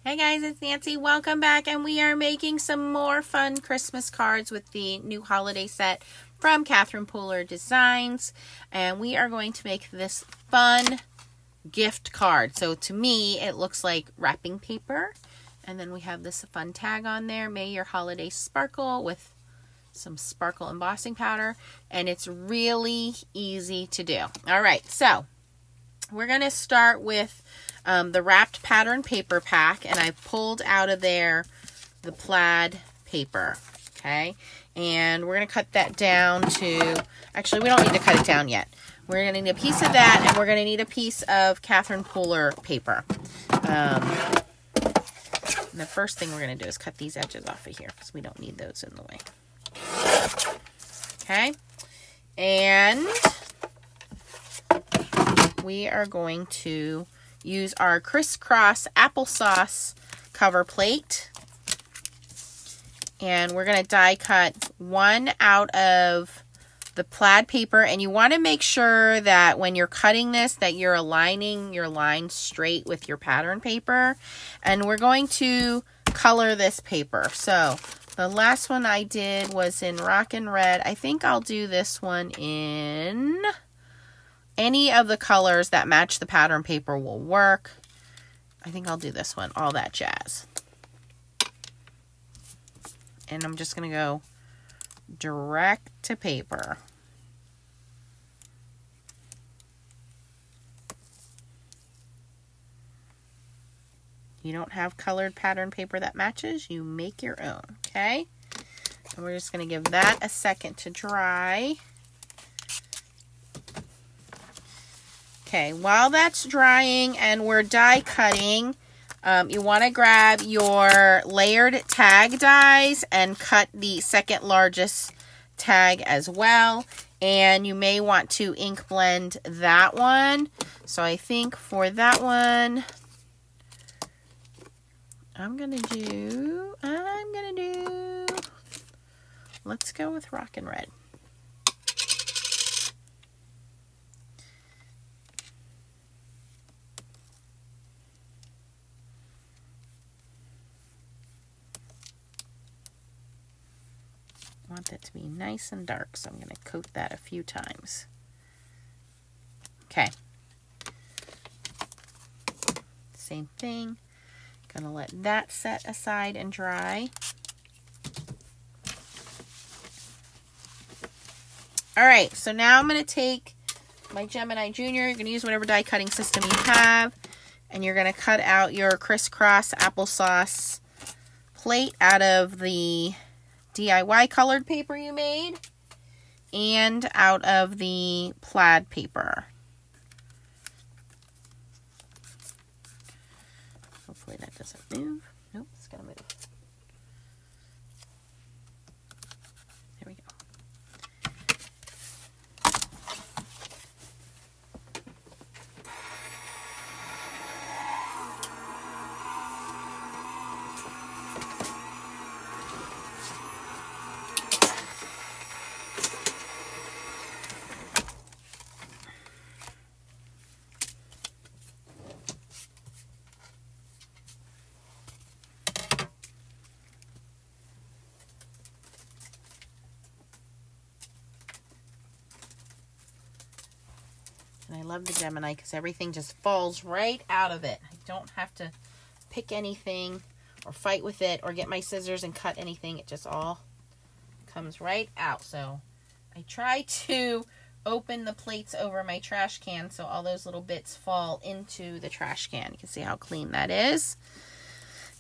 Hey guys, it's Nancy. Welcome back, and we are making some more fun Christmas cards with the new holiday set from Catherine Pooler Designs, and we are going to make this fun gift card. So to me, it looks like wrapping paper, and then we have this fun tag on there, May Your Holiday Sparkle, with some sparkle embossing powder, and it's really easy to do. All right, so we're going to start with the wrapped pattern paper pack, and I pulled out of there the plaid paper, okay? And we're going to cut that down to, actually we don't need to cut it down yet. We're going to need a piece of that, and we're going to need a piece of Catherine Pooler paper. And the first thing we're going to do is cut these edges off of here, because we don't need those in the way. Okay? And we are going to use our crisscross applesauce cover plate, and we're going to die cut one out of the plaid paper. And you want to make sure that when you're cutting this, that you're aligning your lines straight with your pattern paper. And we're going to color this paper. So the last one I did was in Rockin' Red. I think I'll do this one in any of the colors that match the pattern paper will work. I think I'll do this one, All That Jazz. And I'm just going to go direct to paper. You don't have colored pattern paper that matches, you make your own, okay? And we're just going to give that a second to dry. Okay, while that's drying and we're die cutting, you want to grab your layered tag dies and cut the second largest tag as well. And you may want to ink blend that one. So I think for that one, I'm gonna do, let's go with Rockin' Red. I want that to be nice and dark, so I'm going to coat that a few times. Okay. Same thing. Going to let that set aside and dry. All right, so now I'm going to take my Gemini Junior. You're going to use whatever die cutting system you have, and you're going to cut out your crisscross applesauce plate out of the DIY colored paper you made and out of the plaid paper. Hopefully that doesn't move. Nope, it's gonna move. There we go. And I love the Gemini because everything just falls right out of it. I don't have to pick anything or fight with it or get my scissors and cut anything. It just all comes right out. So I try to open the plates over my trash can so all those little bits fall into the trash can. You can see how clean that is.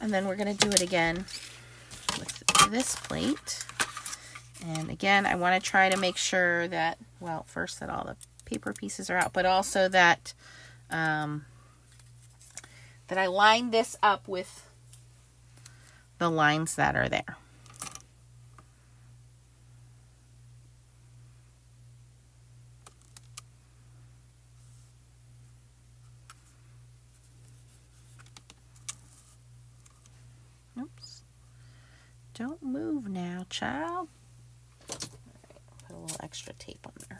And then we're going to do it again with this plate. And again, I want to try to make sure that, well, first that all the paper pieces are out, but also that that I line this up with the lines that are there. Oops. Don't move now, child. All right, put a little extra tape on there.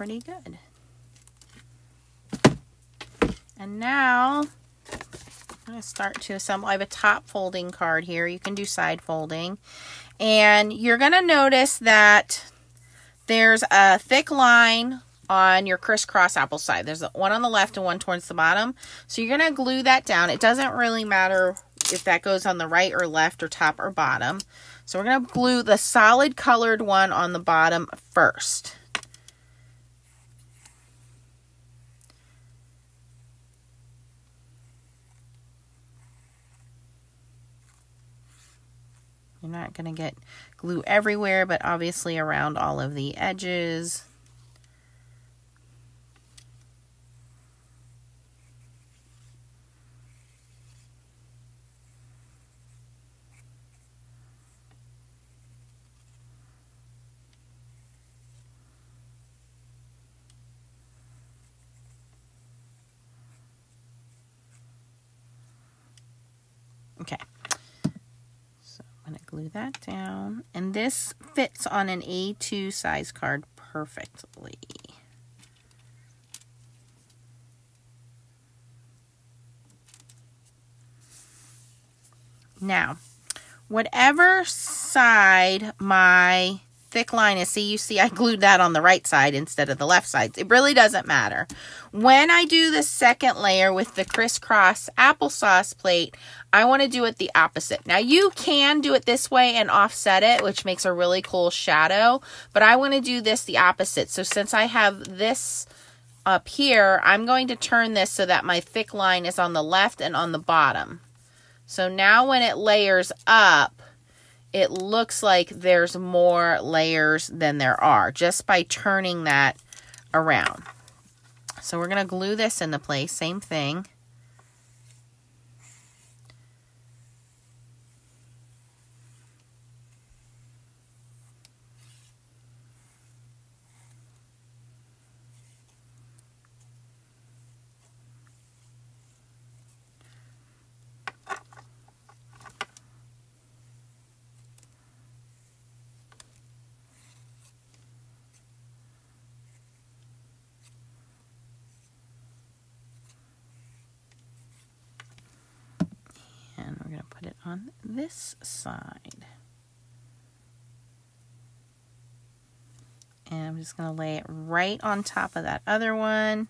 pretty good. And now I'm going to start to assemble. I have a top folding card here. You can do side folding. And you're going to notice that there's a thick line on your crisscross apple side. There's one on the left and one towards the bottom. So you're going to glue that down. It doesn't really matter if that goes on the right or left or top or bottom. So we're going to glue the solid colored one on the bottom first. You're not going to get glue everywhere, but obviously around all of the edges. Okay. I'm going to glue that down, and this fits on an A2 size card perfectly. Now, whatever side my thick line is, see, you see I glued that on the right side instead of the left side. It really doesn't matter. When I do the second layer with the crisscross applesauce plate, I want to do it the opposite. Now, you can do it this way and offset it, which makes a really cool shadow, but I want to do this the opposite. So since I have this up here, I'm going to turn this so that my thick line is on the left and on the bottom. So now when it layers up, it looks like there's more layers than there are just by turning that around. So we're going to glue this into place, same thing. Put it on this side. And I'm just going to lay it right on top of that other one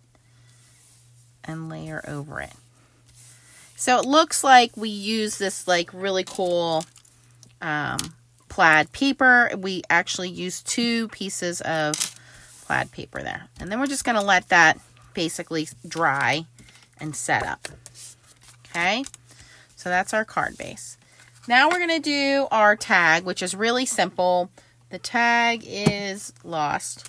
and layer over it. So it looks like we use this like really cool plaid paper. We actually use 2 pieces of plaid paper there. And then we're just going to let that basically dry and set up. Okay. So that's our card base. Now we're going to do our tag, which is really simple. The tag is lost.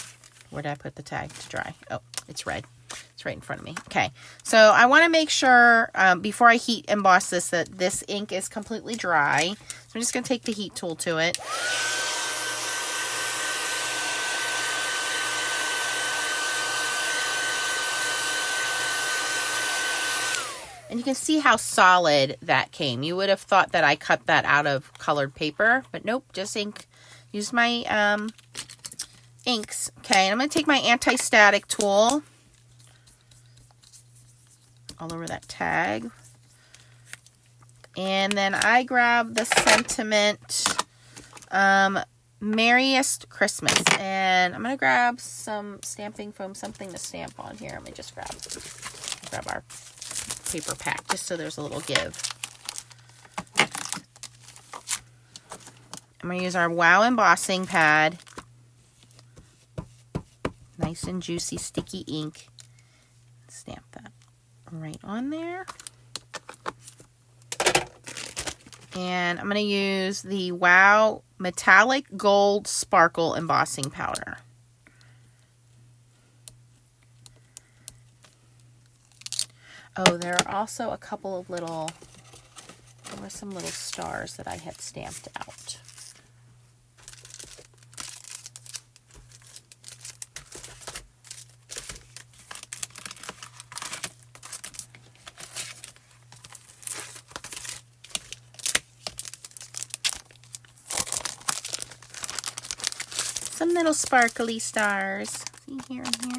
Where did I put the tag to dry? Oh, it's red. It's right in front of me. Okay, so I want to make sure before I heat emboss this that this ink is completely dry. So I'm just going to take the heat tool to it. And you can see how solid that came. You would have thought that I cut that out of colored paper, but nope, just ink. Use my inks. Okay, and I'm going to take my anti-static tool all over that tag. And then I grab the sentiment Merriest Christmas. And I'm going to grab some stamping foam, something to stamp on here. Let me just grab our paper pack just so there's a little give. I'm going to use our Wow embossing pad. Nice and juicy sticky ink. Stamp that right on there. And I'm going to use the Wow Metallic Gold Sparkle Embossing Powder. Oh, there are also a couple of little, there were some little stars that I had stamped out. Some little sparkly stars. See here and here.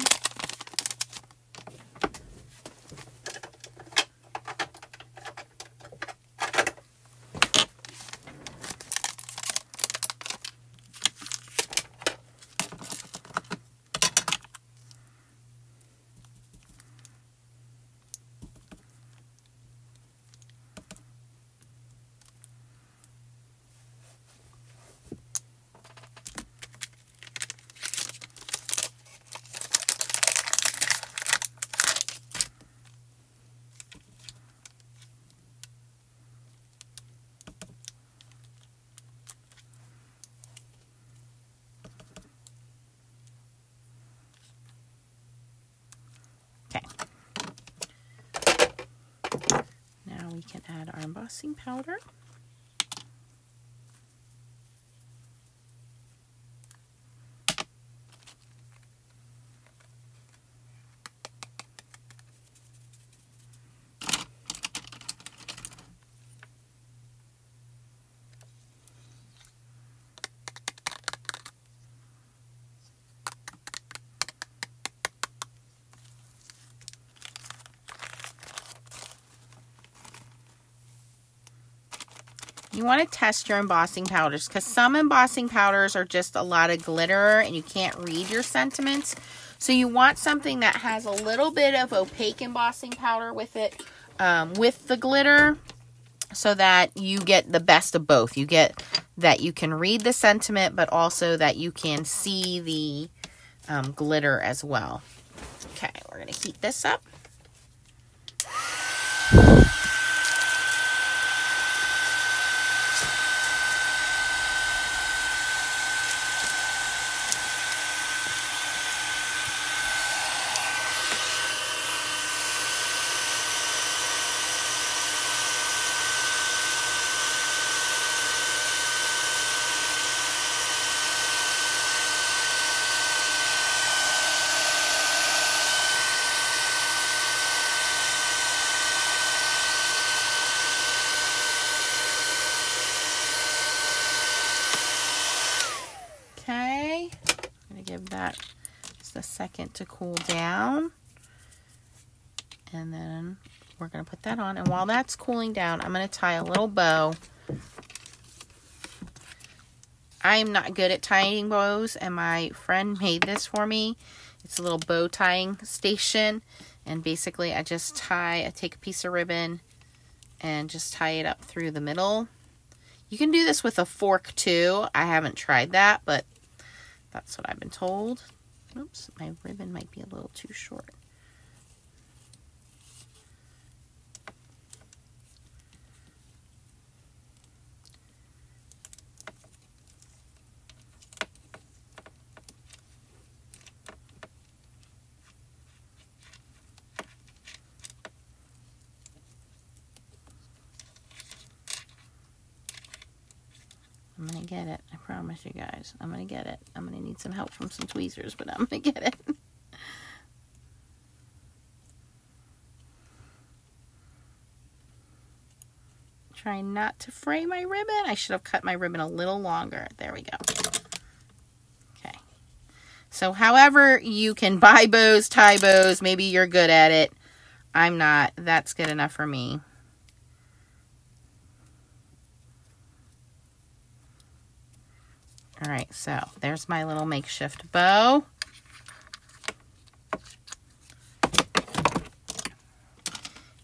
Now we can add our embossing powder. You want to test your embossing powders because some embossing powders are just a lot of glitter and you can't read your sentiments. So you want something that has a little bit of opaque embossing powder with it, with the glitter, so that you get the best of both. You get that you can read the sentiment, but also that you can see the glitter as well. Okay, we're going to heat this up. Okay, I'm going to give that just a second to cool down. And then we're going to put that on. And while that's cooling down, I'm going to tie a little bow. I am not good at tying bows, and my friend made this for me. It's a little bow tying station. And basically I just I take a piece of ribbon and just tie it up through the middle. You can do this with a fork too. I haven't tried that, but that's what I've been told. Oops, my ribbon might be a little too short. I'm going to get it. I promise you guys. I'm going to get it. I'm going to need some help from some tweezers, but I'm going to get it. Try not to fray my ribbon. I should have cut my ribbon a little longer. There we go. Okay. So however you can buy bows, tie bows, maybe you're good at it. I'm not. That's good enough for me. All right, so there's my little makeshift bow.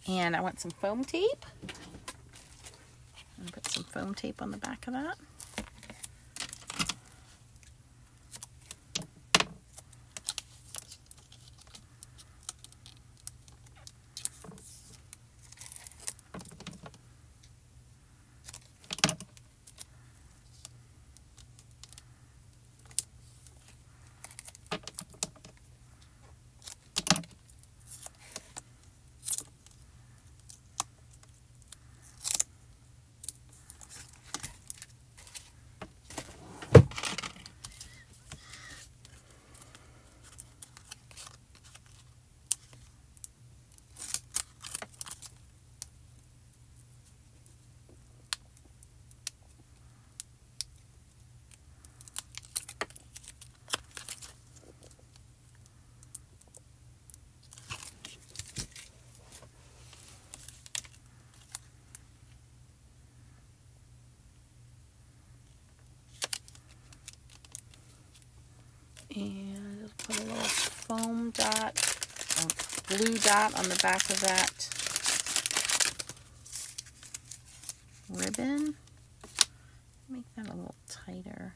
And I want some foam tape. I'm gonna put some foam tape on the back of that. And put a little foam dot, or glue dot on the back of that ribbon. Make that a little tighter.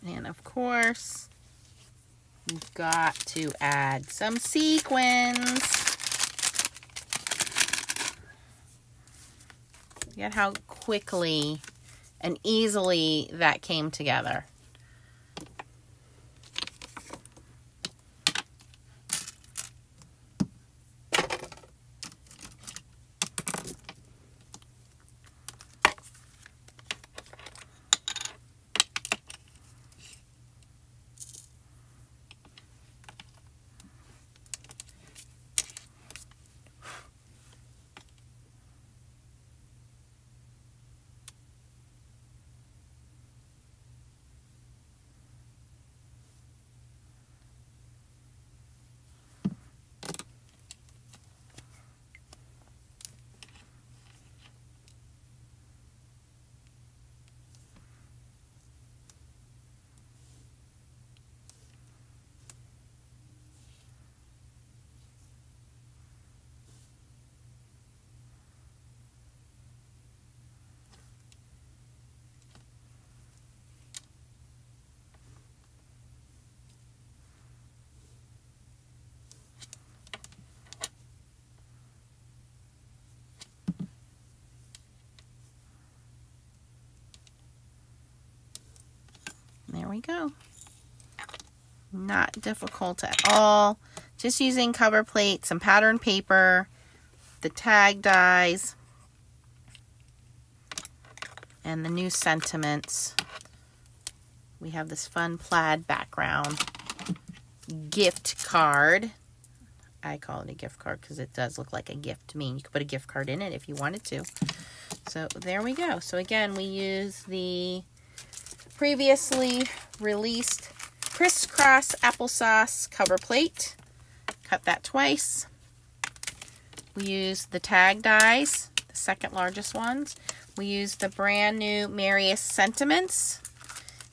And of course, we've got to add some sequins. Look at how quickly and easily that came together. There we go. Not difficult at all. Just using cover plate, some pattern paper, the tag dies, and the new sentiments. We have this fun plaid background gift card. I call it a gift card because it does look like a gift to me. You could put a gift card in it if you wanted to. So there we go. So again, we use the previously released crisscross applesauce cover plate. Cut that twice. We use the tag dies, the second largest ones. We use the brand new Merriest Sentiments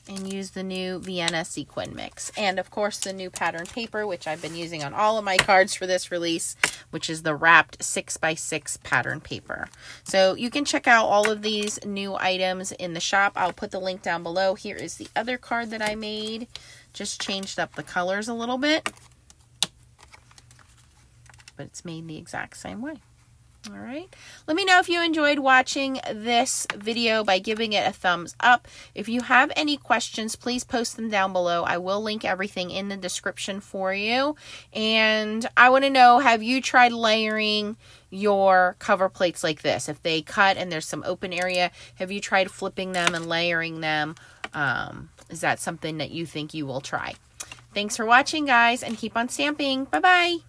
and use the new Vienna sequin mix. And of course the new pattern paper, which I've been using on all of my cards for this release, which is the wrapped 6x6 pattern paper. So you can check out all of these new items in the shop. I'll put the link down below. Here is the other card that I made. Just changed up the colors a little bit, but it's made the exact same way. All right. Let me know if you enjoyed watching this video by giving it a thumbs up. If you have any questions, please post them down below. I will link everything in the description for you. And I want to know, have you tried layering your cover plates like this? If they cut and there's some open area, have you tried flipping them and layering them? Is that something that you think you will try? Thanks for watching, guys, and keep on stamping. Bye-bye.